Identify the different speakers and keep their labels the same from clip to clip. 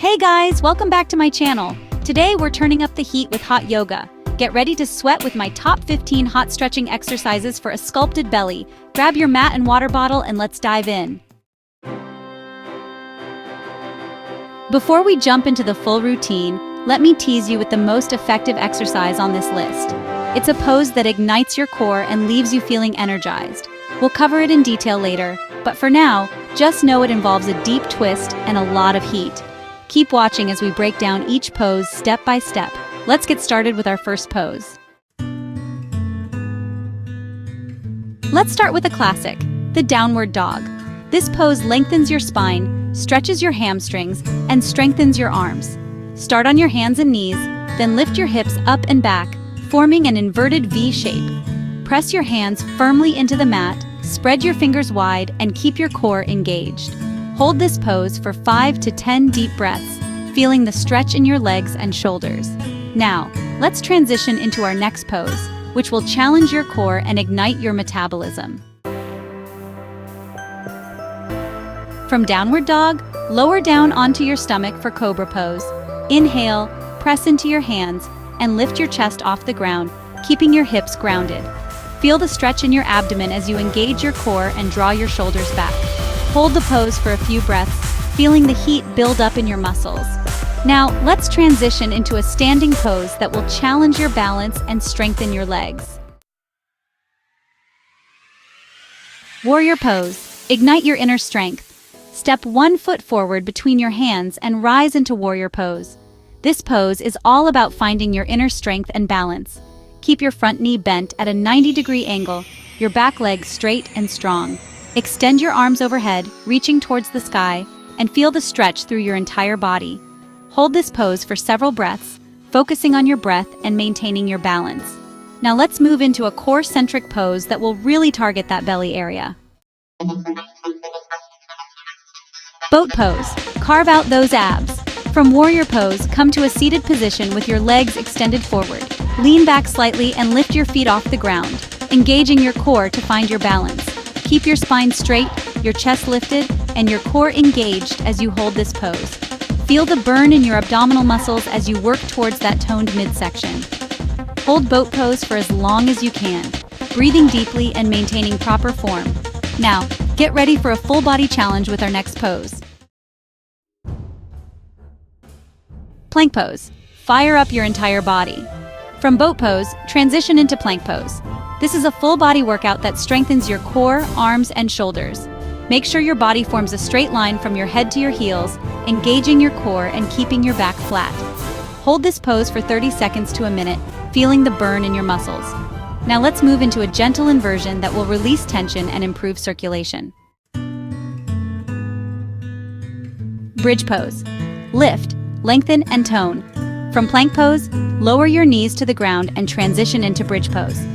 Speaker 1: Hey guys, welcome back to my channel. Today we're turning up the heat with hot yoga. Get ready to sweat with my top 15 hot stretching exercises for a sculpted belly. Grab your mat and water bottle and let's dive in. Before we jump into the full routine, let me tease you with the most effective exercise on this list. It's a pose that ignites your core and leaves you feeling energized. We'll cover it in detail later, but for now, just know it involves a deep twist and a lot of heat. Keep watching as we break down each pose step by step. Let's get started with our first pose. Let's start with a classic, the downward dog. This pose lengthens your spine, stretches your hamstrings, and strengthens your arms. Start on your hands and knees, then lift your hips up and back, forming an inverted V shape. Press your hands firmly into the mat, spread your fingers wide, and keep your core engaged. Hold this pose for 5 to 10 deep breaths, feeling the stretch in your legs and shoulders. Now, let's transition into our next pose, which will challenge your core and ignite your metabolism. From downward dog, lower down onto your stomach for cobra pose. Inhale, press into your hands, and lift your chest off the ground, keeping your hips grounded. Feel the stretch in your abdomen as you engage your core and draw your shoulders back. Hold the pose for a few breaths, feeling the heat build up in your muscles. Now, let's transition into a standing pose that will challenge your balance and strengthen your legs. Warrior pose. Ignite your inner strength. Step 1 foot forward between your hands and rise into warrior pose. This pose is all about finding your inner strength and balance. Keep your front knee bent at a 90-degree angle, your back leg straight and strong. Extend your arms overhead, reaching towards the sky, and feel the stretch through your entire body. Hold this pose for several breaths, focusing on your breath and maintaining your balance. Now let's move into a core-centric pose that will really target that belly area. Boat pose. Carve out those abs. From warrior pose, come to a seated position with your legs extended forward. Lean back slightly and lift your feet off the ground, engaging your core to find your balance. Keep your spine straight, your chest lifted, and your core engaged as you hold this pose. Feel the burn in your abdominal muscles as you work towards that toned midsection. Hold boat pose for as long as you can, breathing deeply and maintaining proper form. Now, get ready for a full body challenge with our next pose. Plank pose. Fire up your entire body. From boat pose, transition into plank pose. This is a full body workout that strengthens your core, arms, and shoulders. Make sure your body forms a straight line from your head to your heels, engaging your core and keeping your back flat. Hold this pose for 30 seconds to a minute, feeling the burn in your muscles. Now let's move into a gentle inversion that will release tension and improve circulation. Bridge pose. Lift, lengthen, and tone. From plank pose, lower your knees to the ground and transition into bridge pose.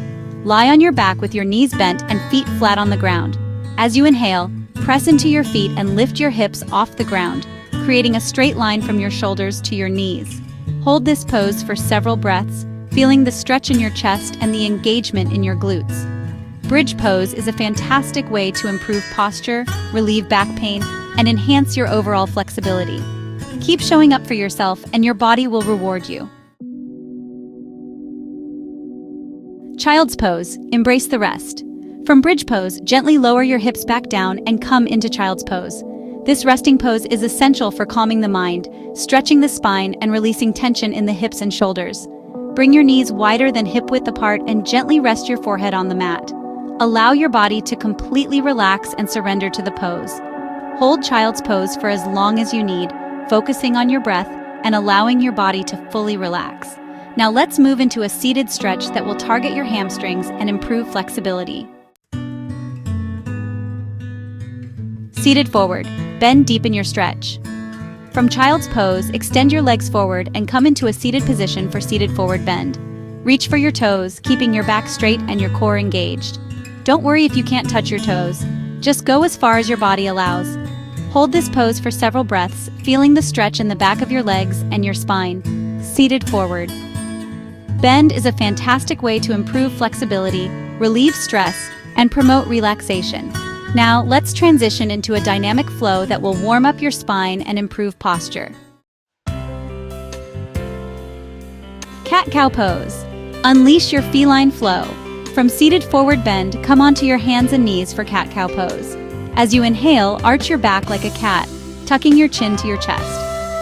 Speaker 1: Lie on your back with your knees bent and feet flat on the ground. As you inhale, press into your feet and lift your hips off the ground, creating a straight line from your shoulders to your knees. Hold this pose for several breaths, feeling the stretch in your chest and the engagement in your glutes. Bridge pose is a fantastic way to improve posture, relieve back pain, and enhance your overall flexibility. Keep showing up for yourself and your body will reward you. Child's pose. Embrace the rest. From bridge pose, gently lower your hips back down and come into child's pose. This resting pose is essential for calming the mind, stretching the spine, and releasing tension in the hips and shoulders. Bring your knees wider than hip width apart and gently rest your forehead on the mat. Allow your body to completely relax and surrender to the pose. Hold child's pose for as long as you need, focusing on your breath and allowing your body to fully relax. Now let's move into a seated stretch that will target your hamstrings and improve flexibility. Seated forward. Bend deep in your stretch. From child's pose, extend your legs forward and come into a seated position for seated forward bend. Reach for your toes, keeping your back straight and your core engaged. Don't worry if you can't touch your toes. Just go as far as your body allows. Hold this pose for several breaths, feeling the stretch in the back of your legs and your spine. Seated forward. Bend is a fantastic way to improve flexibility, relieve stress, and promote relaxation. Now, let's transition into a dynamic flow that will warm up your spine and improve posture. Cat-cow pose. Unleash your feline flow. From seated forward bend, come onto your hands and knees for cat-cow pose. As you inhale, arch your back like a cat, tucking your chin to your chest.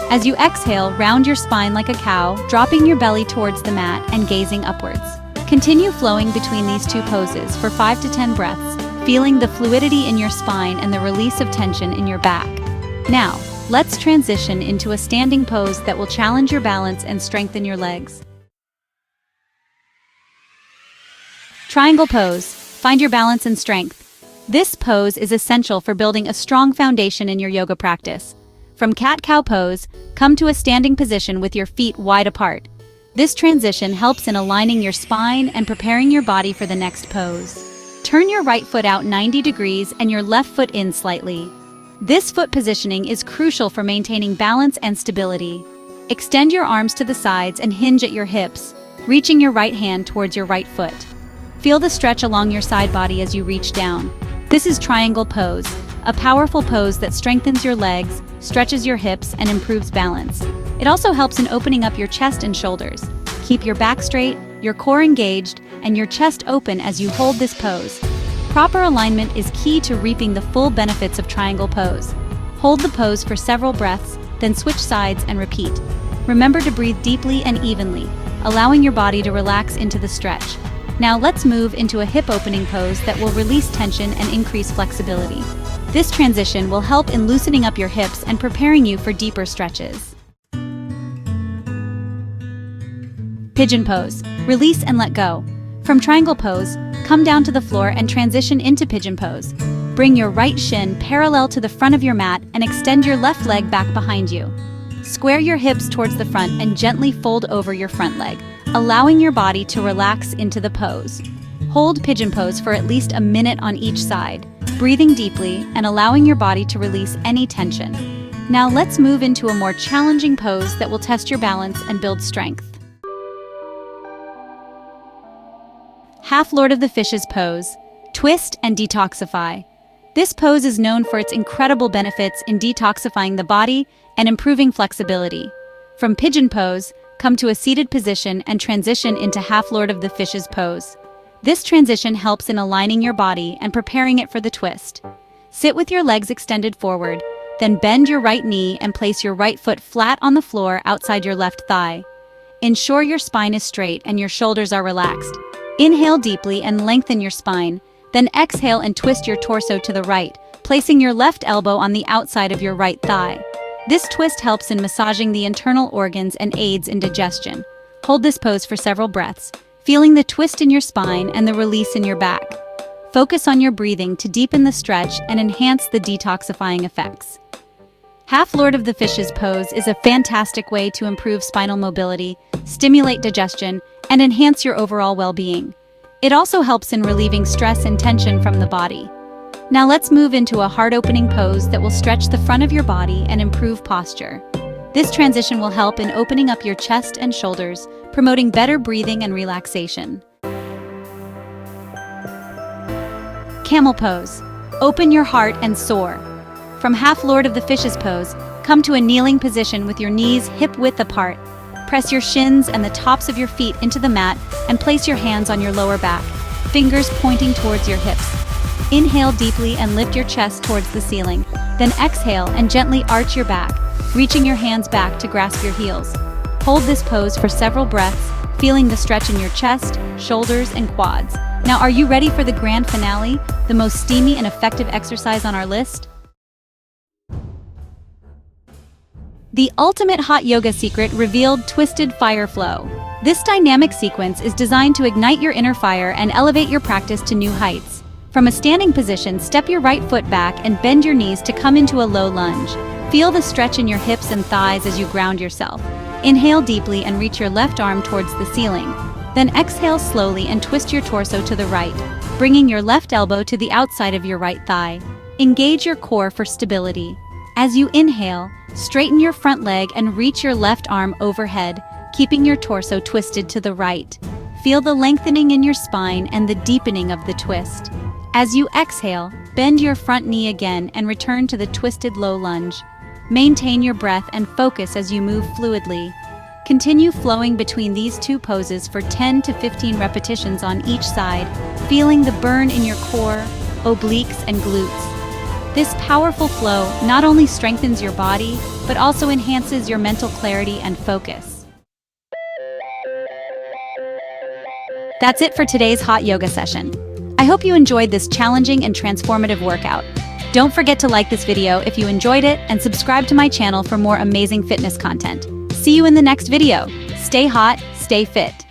Speaker 1: As you exhale, round your spine like a cow, dropping your belly towards the mat and gazing upwards. Continue flowing between these two poses for 5 to 10 breaths, feeling the fluidity in your spine and the release of tension in your back. Now, let's transition into a standing pose that will challenge your balance and strengthen your legs. Triangle pose. Find your balance and strength. This pose is essential for building a strong foundation in your yoga practice. From cat-cow pose, come to a standing position with your feet wide apart. This transition helps in aligning your spine and preparing your body for the next pose. Turn your right foot out 90 degrees and your left foot in slightly. This foot positioning is crucial for maintaining balance and stability. Extend your arms to the sides and hinge at your hips, reaching your right hand towards your right foot. Feel the stretch along your side body as you reach down. This is triangle pose, a powerful pose that strengthens your legs, stretches your hips, and improves balance. It also helps in opening up your chest and shoulders. Keep your back straight, your core engaged, and your chest open as you hold this pose. Proper alignment is key to reaping the full benefits of triangle pose. Hold the pose for several breaths, then switch sides and repeat. Remember to breathe deeply and evenly, allowing your body to relax into the stretch. Now let's move into a hip opening pose that will release tension and increase flexibility. This transition will help in loosening up your hips and preparing you for deeper stretches. Pigeon pose. Release and let go. From triangle pose, come down to the floor and transition into pigeon pose. Bring your right shin parallel to the front of your mat and extend your left leg back behind you. Square your hips towards the front and gently fold over your front leg, allowing your body to relax into the pose. Hold pigeon pose for at least a minute on each side, breathing deeply and allowing your body to release any tension. Now let's move into a more challenging pose that will test your balance and build strength. Half Lord of the Fishes pose. Twist and detoxify. This pose is known for its incredible benefits in detoxifying the body and improving flexibility. From pigeon pose, come to a seated position and transition into Half Lord of the Fishes pose. This transition helps in aligning your body and preparing it for the twist. Sit with your legs extended forward, then bend your right knee and place your right foot flat on the floor outside your left thigh. Ensure your spine is straight and your shoulders are relaxed. Inhale deeply and lengthen your spine, then exhale and twist your torso to the right, placing your left elbow on the outside of your right thigh. This twist helps in massaging the internal organs and aids in digestion. Hold this pose for several breaths, feeling the twist in your spine and the release in your back. Focus on your breathing to deepen the stretch and enhance the detoxifying effects. Half Lord of the Fishes pose is a fantastic way to improve spinal mobility, stimulate digestion, and enhance your overall well-being. It also helps in relieving stress and tension from the body. Now let's move into a heart-opening pose that will stretch the front of your body and improve posture. This transition will help in opening up your chest and shoulders, promoting better breathing and relaxation. Camel pose. Open your heart and soar. From Half Lord of the Fishes pose, come to a kneeling position with your knees hip-width apart. Press your shins and the tops of your feet into the mat and place your hands on your lower back, fingers pointing towards your hips. Inhale deeply and lift your chest towards the ceiling. Then exhale and gently arch your back, reaching your hands back to grasp your heels. Hold this pose for several breaths, feeling the stretch in your chest, shoulders, and quads. Now, are you ready for the grand finale, the most steamy and effective exercise on our list? The ultimate hot yoga secret revealed: twisted fire flow. This dynamic sequence is designed to ignite your inner fire and elevate your practice to new heights. From a standing position, step your right foot back and bend your knees to come into a low lunge. Feel the stretch in your hips and thighs as you ground yourself. Inhale deeply and reach your left arm towards the ceiling. Then exhale slowly and twist your torso to the right, bringing your left elbow to the outside of your right thigh. Engage your core for stability. As you inhale, straighten your front leg and reach your left arm overhead, keeping your torso twisted to the right. Feel the lengthening in your spine and the deepening of the twist. As you exhale, bend your front knee again and return to the twisted low lunge. Maintain your breath and focus as you move fluidly. Continue flowing between these two poses for 10 to 15 repetitions on each side, feeling the burn in your core, obliques, and glutes. This powerful flow not only strengthens your body, but also enhances your mental clarity and focus. That's it for today's hot yoga session. I hope you enjoyed this challenging and transformative workout. Don't forget to like this video if you enjoyed it and subscribe to my channel for more amazing fitness content. See you in the next video. Stay hot, stay fit.